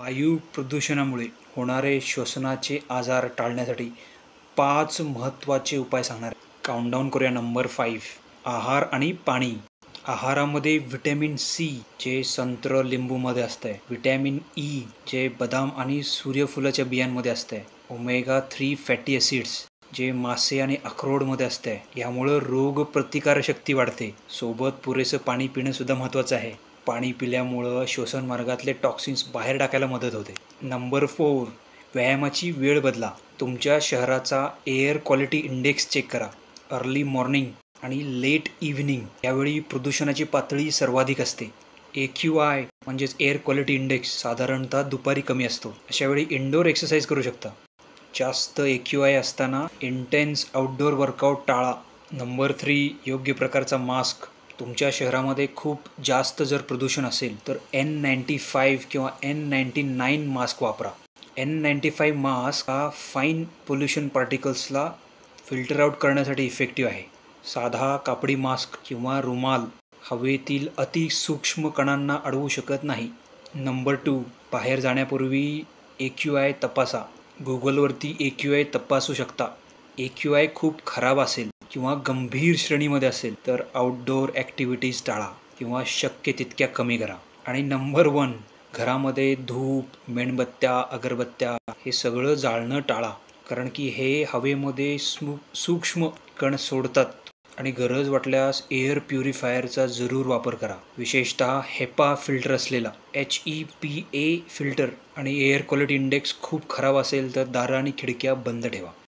वायू प्रदूषणामुळे होणारे श्वसनाचे आजार टाळण्यासाठी 5 महत्त्वाचे उपाय सांगणार आहे. काउंटडाऊन करूया. नंबर 5, आहार आणि पाणी. आहारामध्ये व्हिटॅमिन सी जे संत्र लिंबूमध्ये असतंय, व्हिटॅमिन ई जे बदाम आणि सूर्यफुलाच्या बियांमध्ये असतंय, ओमेगा 3 फॅटी ॲसिड्स जे मासे आणि अक्रोडमध्ये असते. यामुळं रोगप्रतिकारशक्ती वाढते. सोबत पुरेसं पाणी पिणं सुद्धा महत्त्वाचं आहे. पाणी पिल्यामुळं श्वसन मार्गातले टॉक्सिन्स बाहेर टाकायला मदत होते. नंबर 4, व्यायामाची वेळ बदला. तुमच्या शहराचा एअर क्वालिटी इंडेक्स चेक करा. अर्ली मॉर्निंग आणि लेट इव्हनिंग यावेळी प्रदूषणाची पातळी सर्वाधिक असते. AQI म्हणजेच एअर क्वालिटी इंडेक्स साधारणतः दुपारी कमी असतो. अशावेळी इंडोर एक्सरसाइज करू शकता. जास्त AQI असताना इंटेन्स आउटडोअर वर्कआउट टाळा. नंबर 3, योग्य प्रकारचा मास्क. तुमच्या शहरामध्ये खूप जास्त जर प्रदूषण असेल तर N95 किंवा N99 मास्क वापरा. N95 मास्क हा फाईन पोल्युशन पार्टिकल्सला फिल्टर आउट करण्यासाठी इफेक्टिव्ह आहे. साधा कापडी मास्क किंवा रुमाल हवेतील अतिसूक्ष्म कणांना अडवू शकत नाही. नंबर 2, बाहेर जाण्यापूर्वी AQI तपासा. गुगलवरती AQI तपासू शकता. AQI खूप खराब असेल किंवा गंभीर श्रेणीमध्ये असेल तर आउटडोअर ॲक्टिव्हिटीज टाळा किंवा शक्य तितक्या कमी करा. आणि नंबर 1, घरामध्ये धूप, मेणबत्त्या, अगरबत्त्या हे सगळं जाळणं टाळा. कारण की हे हवेमध्ये सूक्ष्म कण सोडतात आणि गरज वाटल्यास एअर प्युरिफायरचा जरूर वापर करा. विशेषतः HEPA फिल्टर असलेला HEPA फिल्टर. आणि एअर क्वालिटी इंडेक्स खूप खराब असेल तर दारं आणि खिडक्या बंद ठेवा.